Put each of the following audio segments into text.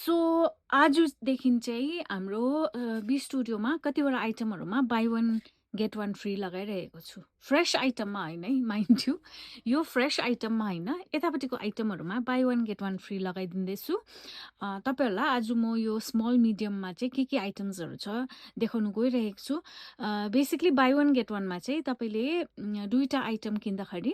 So आजदेखि चाहिँ हाम्रो बी स्टुडियोमा कतिवटा आइटमहरूमा buy one get one free लगाइरहेको छु। फ्रेस आइटममा होइन है, माइन्ड यू, यो फ्रेस आइटममा होइन, यतापट्टिको आइटमहरूमा buy one get one free लगाइदिँदैछु। तपाईँहरूलाई आज म यो स्मल मिडियममा चाहिँ के आइटम्सहरू छ देखाउनु गइरहेको छु। बेसिकली बाई वान गेट वानमा चाहिँ तपाईँले दुईवटा आइटम किन्दाखेरि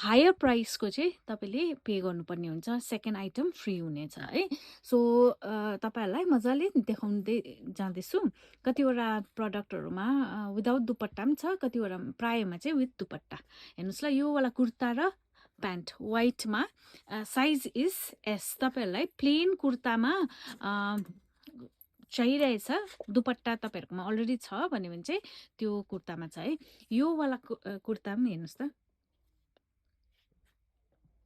हायर प्राइसको चाहिँ तपाईँले पे गर्नुपर्ने हुन्छ, सेकेन्ड आइटम फ्री हुनेछ है। सो तपाईँहरूलाई मजाले देखाउँदै जाँदैछु। कतिवटा प्रडक्टहरूमा विदाउट दुपट्टा पनि छ, कतिवटा प्रायःमा चाहिँ विथ दुपट्टा। हेर्नुहोस् ल, यो वाला कुर्ता र प्यान्ट वाइटमा साइज इज एस। तपाईँहरूलाई प्लेन कुर्तामा चाहिरहेछ, दुपट्टा तपाईँहरूकोमा अलरेडी छ भन्यो भने चाहिँ त्यो कुर्तामा छ है। यो वाला कुर्ता पनि हेर्नुहोस् त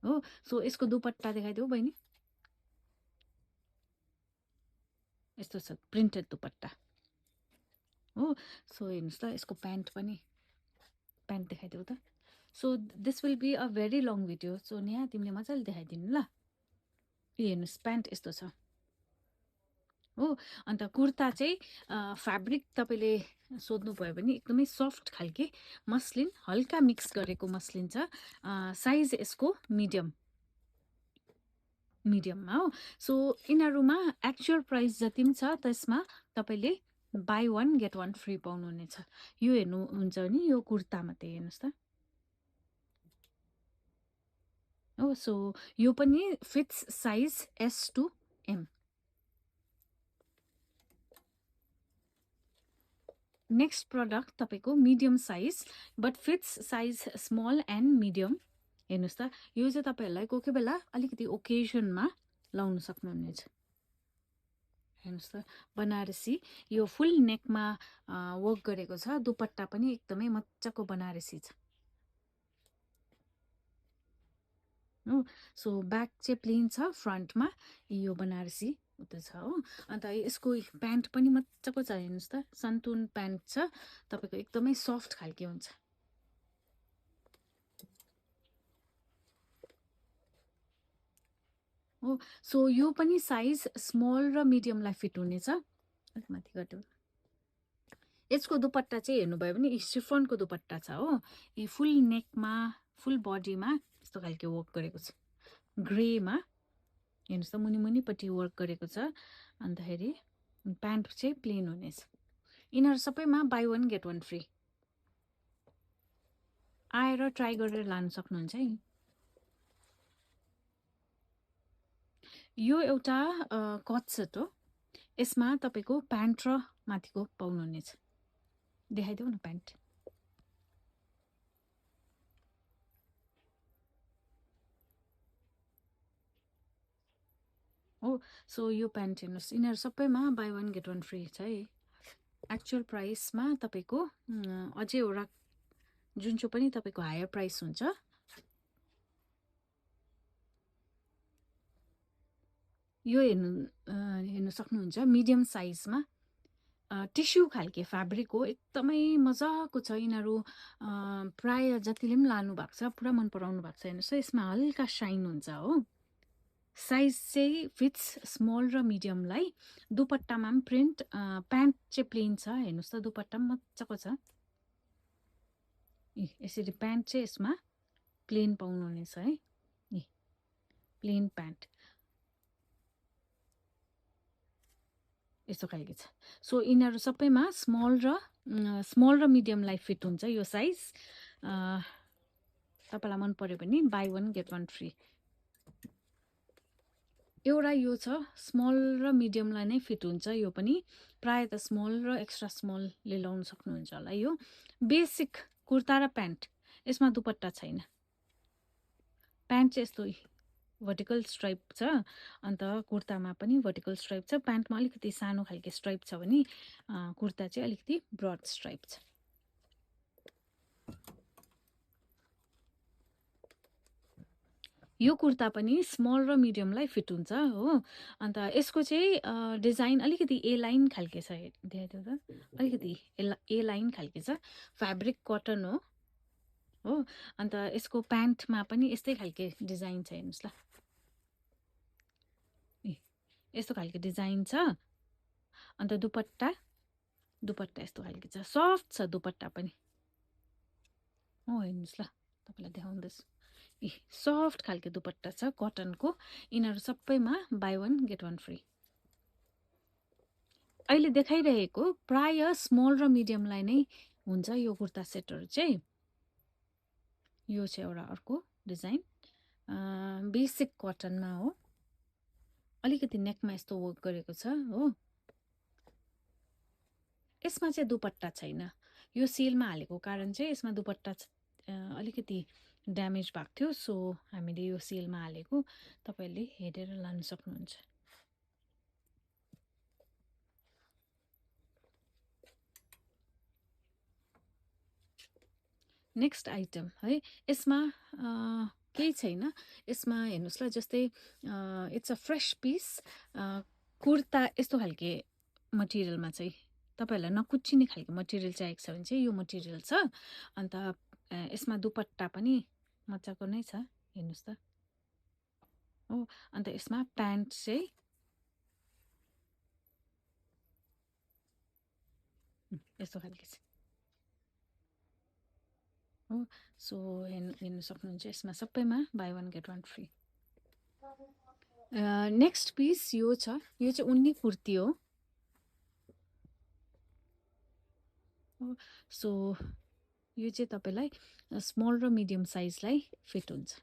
हो। सो यसको दुपट्टा देखाइदेऊ बहिनी। यस्तो छ प्रिन्टेड दुपट्टा हो। सो हेर्नुहोस् त, यसको प्यान्ट पनि, प्यान्ट देखाइदेऊ त। So this will be a very long video, so यहाँ तिमीले मजाले देखाइदिनु ल। यो हेर्नुहोस्, प्यान्ट यस्तो छ हो। अन्त कुर्ता चाहिँ फ्याब्रिक तपाईँले सोध्नुभयो भने एकदमै सफ्ट खालके मस्लिन, हल्का मिक्स गरेको मस्लिन छ। साइज यसको मिडियममा हो। सो यिनीहरूमा एक्चुअल प्राइस जति पनि छ त्यसमा तपाईँले buy one get one free पाउनुहुनेछ। यो हेर्नुहुन्छ भने यो कुर्ता मात्रै हेर्नुहोस् त हो। सो यो पनि fits size S to M. Next product तपाईँको medium size but fits size small and medium. हेर्नुहोस् त, यो चाहिँ तपाईँहरूलाई कोही कोही बेला अलिकति ओकेजनमा लाउन सक्नुहुनेछ। हेर्नुहोस् त, बनारसी, यो फुल नेकमा वर्क गरेको छ। दुपट्टा पनि एकदमै मजाको बनारसी छ हो। सो ब्याक चाहिँ प्लेन छ, फ्रन्टमा यो बनारसी उता छ हो। अन्त यसको प्यान्ट पनि मजाको छ, हेर्नुहोस् त, सन्तुन प्यान्ट छ तपाईँको, एकदमै सफ्ट खालके हुन्छ हो। सो यो पनि साइज स्मल र मिडियमलाई फिट हुनेछ। अलिक माथि गरिदेऊ। यसको दुपट्टा चाहिँ हेर्नुभयो भने सिफोनको दुपट्टा छ हो। यो फुल नेकमा फुल बडीमा यस्तो खालके वर्क गरेको छ, ग्रेमा हेर्नुहोस् त, मुनि मुनिपट्टि वर्क गरेको छ। अन्तखेरि प्यान्ट चाहिँ प्लेन हुनेछ। यिनीहरू सबैमा buy one get one free. आएर ट्राई गरेर लान सक्नुहुन्छ है। यो एउटा कट सेट हो। यसमा तपाईँको प्यान्ट र माथिको पाउनुहुनेछ। देखाइदेऊ न प्यान्ट हो। सो यो प्यान्ट हेर्नुहोस्, यिनीहरू सबैमा buy one get one free छ है। एक्चुअल प्राइसमा तपाईँको अझै एउटा जुन चाहिँ पनि तपाईँको हायर प्राइस हुन्छ, यो हेर्नु सक्नुहुन्छ। मिडियम साइजमा टिस्यु खालके फ्याब्रिक हो, एकदमै मजाको छ। यिनीहरू प्राय जतिले पनि लानु भएको छ, पुरा मन पराउनु भएको छ। हेर्नुहोस्, यसमा हल्का साइन हुन्छ हो। साइज चाहिँ फिट्स स्मल र मिडियमलाई। दुपट्टामा पनि प्रिन्ट, प्यान्ट चाहिँ प्लेन छ। हेर्नुहोस् त, दुपट्टा पनि मजाको छ। यसरी प्यान्ट चाहिँ यसमा प्लेन पाउनुहुनेछ है। प्लेन प्यान्ट यस्तो खालके छ। सो यिनीहरू सबैमा स्मल र मिडियमलाई फिट हुन्छ यो साइज। तपाईँलाई मन पर्यो भने buy one get one free. एउटा यो छ, स्मल र मिडियमलाई नै फिट हुन्छ। यो पनि प्राय त स्मल र एक्स्ट्रा स्मलले लाउन सक्नुहुन्छ होला। यो बेसिक कुर्ता र प्यान्ट, यसमा दुपट्टा छैन। प्यान्ट चाहिँ यस्तो भर्टिकल स्ट्राइप छ, अन्त कुर्तामा पनि भर्टिकल स्ट्राइप छ। प्यान्टमा अलिकति सानो खालके स्ट्राइप छ भने कुर्ता चाहिँ अलिकति ब्रड स्ट्राइप छ। यो कुर्ता पनि स्मल र मिडियमलाई फिट हुन्छ हो। अन्त यसको चाहिँ डिजाइन अलिकति ए लाइन खालके छ। देखाइदेऊ त, अलिकति ए लाइन खालके छ। फ्याब्रिक कटन हो। अन्त यसको प्यान्टमा पनि यस्तै खालके डिजाइन छ, हेर्नुहोस् ल। यस्तो खालको डिजाइन छ अन्त दुपट्टा यस्तो खालको छ सफ्ट छ दुपट्टा पनि हेर्नुहोस् ल तपाईँलाई देखाउँदैछु सफ्ट खालको दुपट्टा छ कटनको यिनीहरू सबैमा buy one get one free अहिले देखाइरहेको प्राय स्मल र मिडियमलाई नै हुन्छ यो कुर्ता सेटहरू चाहिँ यो चाहिँ एउटा अर्को डिजाइन बेसिक कटनमा हो अलिकति नेकमा यस्तो वर्क गरेको छ हो यसमा चाहिँ दुपट्टा छैन यो सेलमा हालेको कारण चाहिँ यसमा दुपट्टा अलिकति ड्यामेज भएको थियो सो हामीले यो सेलमा हालेको तपाईँहरूले हेरेर लान सक्नुहुन्छ नेक्स्ट आइटम है यसमा केही छैन यसमा हेर्नुहोस् ल जस्तै it's a fresh piece kurta यस्तो खालके मटेरियलमा चाहिँ तपाईँहरूलाई नकुच्चिने खालको मटेरियल चाहिएको छ भने चाहिँ यो मटेरियल छ अन्त यसमा दुपट्टा पनि मजाको नै छ हेर्नुहोस् त हो अन्त यसमा प्यान्ट चाहिँ यस्तो खालको छ हो सो हेर्नु सक्नुहुन्छ यसमा सबैमा buy one get one free next piece यो छ यो चाहिँ उन्नी कुर्ती हो सो यो चाहिँ तपाईँलाई स्मल र मिडियम साइजलाई फिट हुन्छ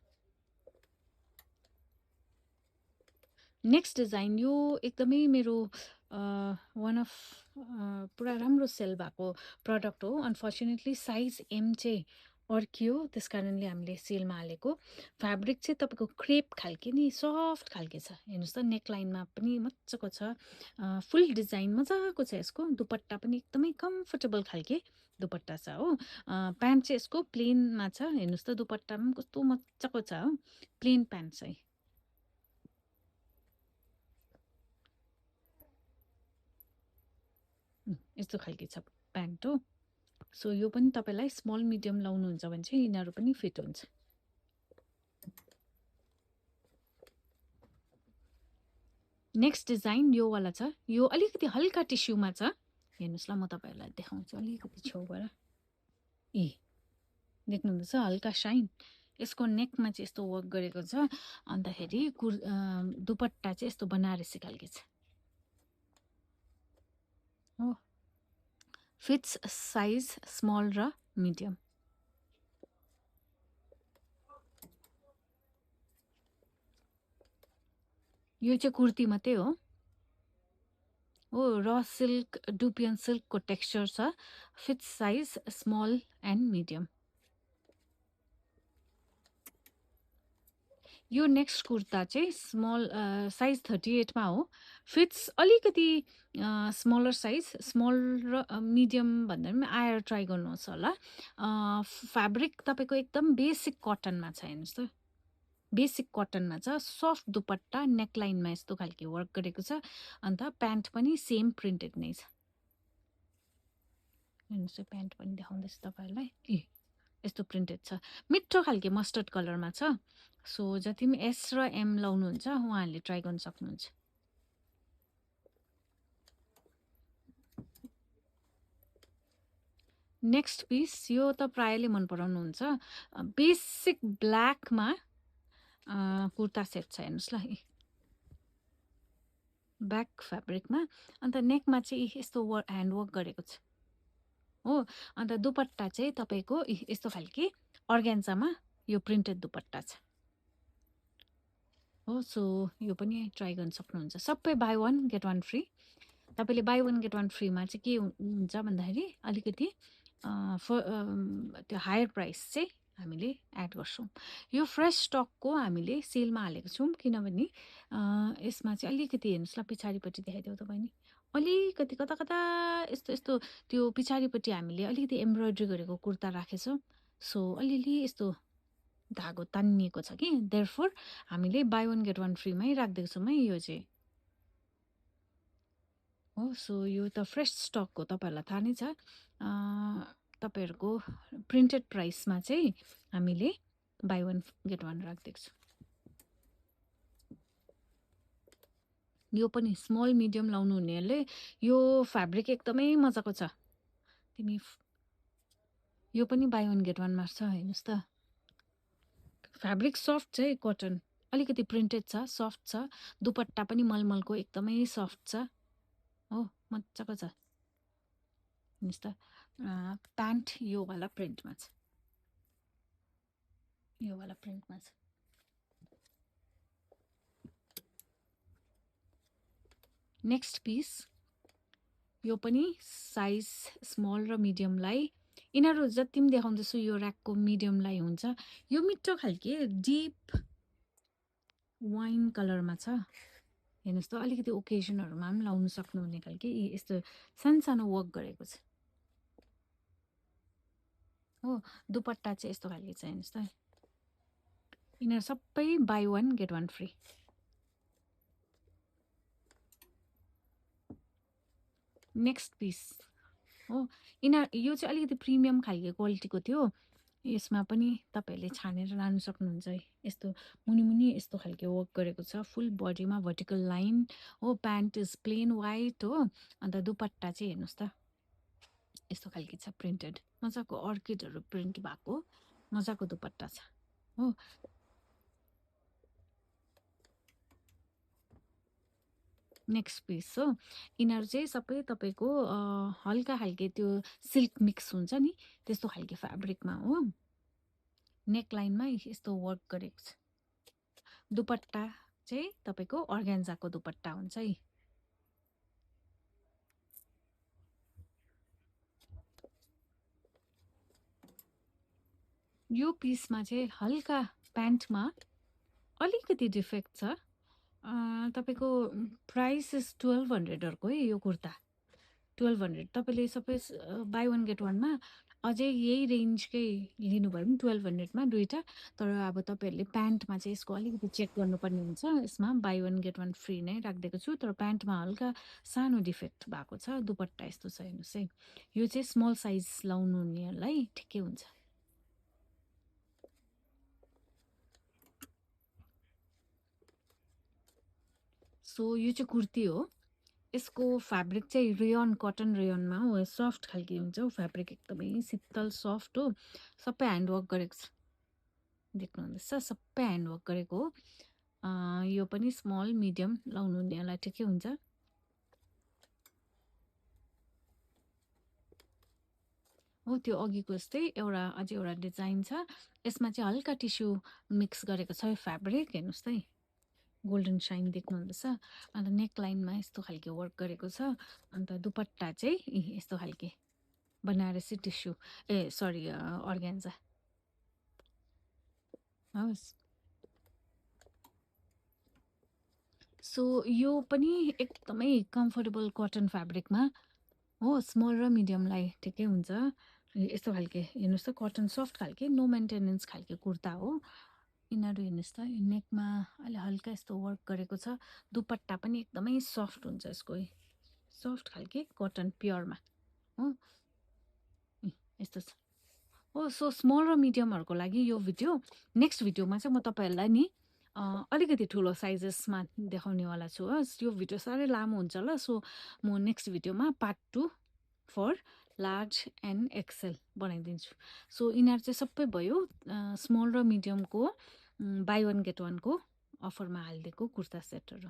नेक्स्ट डिजाइन यो एकदमै मेरो वान अफ पुरा राम्रो सेल भएको प्रडक्ट हो अनफर्चुनेटली साइज एम चाहिँ अर्कियो त्यस कारणले हामीले सेलमा हालेको फ्याब्रिक चाहिँ तपाईँको क्रेप खालके नि सफ्ट खालके छ हेर्नुहोस् त नेकलाइनमा पनि मजाको छ फुल डिजाइन मजाको छ यसको दुपट्टा पनि एकदमै कम्फर्टेबल खालके दुपट्टा छ हो प्यान्ट चाहिँ यसको प्लेनमा छ हेर्नुहोस् त दुपट्टा पनि कस्तो मजाको छ हो प्लेन प्यान्ट चाहिँ यस्तो खालके छ प्यान्ट हो सो यो पनि तपाईँलाई स्मल मिडियम लाउनुहुन्छ भने चाहिँ यिनीहरू पनि फिट हुन्छ नेक्स्ट डिजाइन यो वाला छ यो अलिकति हल्का टिस्युमा छ हेर्नुहोस् ल म तपाईँहरूलाई देखाउँछु अलिकति छेउबाट देख्नुहुँदैछ हल्का साइन यसको नेकमा चाहिँ यस्तो वर्क गरेको छ अन्तखेरि दुपट्टा चाहिँ यस्तो बनारसी खालके छ हो फिट्स साइज स्मल र मिडियम यो चाहिँ कुर्ती मात्रै हो र सिल्क डुपियन सिल्कको टेक्स्चर छ fits size small and medium यो नेक्स्ट कुर्ता चाहिँ स्मल साइज 38मा हो फिट्स अलिकति स्मलर साइज स्मल र मिडियम भन्दा पनि आएर ट्राई गर्नुहोस् होला फ्याब्रिक तपाईँको एकदम बेसिक कटनमा छ हेर्नुहोस् त बेसिक कटनमा छ सफ्ट दुपट्टा नेकलाइनमा यस्तो खालको वर्क गरेको छ अन्त प्यान्ट पनि सेम प्रिन्टेड नै छ हेर्नुहोस् प्यान्ट पनि देखाउँदैछु तपाईँहरूलाई यस्तो प्रिन्टेड छ मिठो खालको मस्टर्ड कलरमा छ सो जति पनि एस र एम लाउनुहुन्छ उहाँहरूले ट्राई गर्न सक्नुहुन्छ नेक्स्ट पिस यो त प्रायले मन पराउनुहुन्छ बेसिक ब्ल्याकमा कुर्ता सेट छ हेर्नुहोस् ल ब्याक फ्याब्रिकमा अन्त नेकमा चाहिँ यस्तो ह्यान्डवर्क गरेको छ हो अन्त दुपट्टा चाहिँ तपाईँको यस्तो खालके अर्ग्यान्जामा यो प्रिन्टेड दुपट्टा छ हो सो यो पनि ट्राई गर्न सक्नुहुन्छ सबै buy one get one free तपाईँले बाई वन गेट वान फ्रीमा चाहिँ के हुन्छ भन्दाखेरि अलिकति त्यो हायर प्राइस चाहिँ हामीले एड गर्छौँ यो फ्रेस स्टकको हामीले सेलमा हालेको छौँ किनभने यसमा चाहिँ अलिकति हेर्नुहोस् ल पछाडिपट्टि देखाइदेऊ तपाईँ नि अलिकति कता कता यस्तो यस्तो त्यो पछाडिपट्टि हामीले अलिकति एम्ब्रोइड्री गरेको कुर्ता राखेछौँ सो अलिअलि यस्तो धागो तानिएको छ कि देयरफोर हामीले बाई वन गेट वान फ्रीमै राखिदिएको छौँ है यो चाहिँ हो सो यो त फ्रेस स्टकको तपाईँहरूलाई थाहा नै छ तपाईँहरूको प्रिन्टेड प्राइसमा चाहिँ हामीले बाई वन गेट वान राखिदिएको छौँ यो पनि स्मल मिडियम लाउनु हुनेहरूले यो फ्याब्रिक एकदमै मजाको छ। तिमी यो पनि बाई वन गेट वानमा छ, हेर्नुहोस् त। फ्याब्रिक सफ्ट छ है, कटन अलिकति प्रिन्टेड छ, सफ्ट छ। दुपट्टा पनि मलमलको एकदमै सफ्ट छ हो, मजाको छ। हेर्नुहोस् त, प्यान्ट यो वाला प्रिन्टमा छ, यो वाला प्रिन्टमा छ। नेक्स्ट पिस यो पनि साइज स्मल र मिडियमलाई, यिनीहरू जति पनि देखाउँदैछु यो ऱ्याकको मिडियमलाई हुन्छ। यो मिठो खालके डिप वाइन कलरमा छ, हेर्नुहोस् त। अलिकति ओकेजनहरूमा पनि लाउनु सक्नुहुने खालके यस्तो सानो वर्क गरेको छ हो। दुपट्टा चाहिँ यस्तो खालके छ, हेर्नुहोस् त। यिनीहरू सबै buy one get one free. Next piece हो, यो चाहिँ अलिकति प्रिमियम खालके क्वालिटीको थियो। यसमा पनि तपाईँहरूले छानेर लानु सक्नुहुन्छ है। यस्तो मुनि यस्तो खालके वर्क गरेको छ, फुल बडीमा भर्टिकल लाइन हो। प्यान्ट इज प्लेन वाइट हो, अन्त दुपट्टा चाहिँ हेर्नुहोस् त यस्तो खालके छ, प्रिन्टेड मजाको अर्किडहरू प्रिन्ट भएको मजाको दुपट्टा छ हो। नेक्स्ट पिस हो, यिनीहरू चाहिँ सबै तपाईँको हल्का खालके त्यो सिल्क मिक्स हुन्छ नि, त्यस्तो खालके फ्याब्रिकमा हो। नेक लाइनमा यस्तो वर्क गरेको छ। दुपट्टा चाहिँ तपाईँको अर्ग्यान्जाको दुपट्टा हुन्छ है। यो पिसमा चाहिँ हल्का प्यान्टमा अलिकति डिफेक्ट छ। तपाईँको प्राइस इज 1200 है यो कुर्ता, 1200। तपाईँले सपोज बाई वन गेट वानमा अझै यही रेन्जकै लिनुभयो भने 1200मा दुईवटा। तर अब तपाईँहरूले प्यान्टमा चाहिँ यसको अलिकति चेक गर्नुपर्ने हुन्छ। यसमा buy one get one free नै राखिदिएको छु, तर प्यान्टमा हल्का सानो डिफेक्ट भएको छ। दुपट्टा यस्तो छ, हेर्नुहोस् है। यो चाहिँ स्मल साइज लाउनु हुनेहरूलाई ठिकै हुन्छ। सो यो चाहिँ कुर्ती हो, यसको फ्याब्रिक चाहिँ रेयन, कटन रेयनमा हो। सफ्ट खालके हुन्छ हौ फ्याब्रिक, एकदमै शीतल सफ्ट हो। सबै ह्यान्डवर्क गरेको छ, देख्नुहुँदैछ, सबै ह्यान्डवर्क गरेको हो। यो पनि स्मल मिडियम लाउनु हुनेलाई ठिकै हुन्छ। हो त्यो अघिको जस्तै अझै एउटा डिजाइन छ। यसमा चाहिँ हल्का टिस्यु मिक्स गरेको छ यो फ्याब्रिक, हेर्नुहोस् त है। गोल्डन साइन देख्नुहुँदैछ। अन्त नेक लाइनमा यस्तो खालके वर्क गरेको छ। अन्त दुपट्टा चाहिँ यस्तो खालके बनारसी टिस्यु, सरी अर्ग्यान्जा। हवस्, सो यो पनि एकदमै कम्फर्टेबल कटन फ्याब्रिकमा हो। स्मल र मिडियमलाई ठिकै हुन्छ। यस्तो खालके हेर्नुहोस् त, कटन सफ्ट खालके नो मेन्टेनेन्स खालके कुर्ता हो। यिनीहरू हेर्नुहोस् त, नेकमा अलि हल्का यस्तो वर्क गरेको छ। दुपट्टा पनि एकदमै सफ्ट हुन्छ यसको, सफ्ट खालके कटन प्योरमा हो। यस्तो छ हो। सो स्मल र मिडियमहरूको लागि यो भिडियो। नेक्स्ट भिडियोमा चाहिँ म तपाईँहरूलाई नि अलिकति ठुलो साइजेसमा देखाउनेवाला छु। यो भिडियो साह्रै लामो हुन्छ ल। सो म नेक्स्ट भिडियोमा part 2 for large and XL बनाइदिन्छु। सो यिनीहरू चाहिँ सबै भयो स्मल र मिडियमको बाई वन गेट वानको अफरमा हालिदिएको कुर्ता सेटहरू।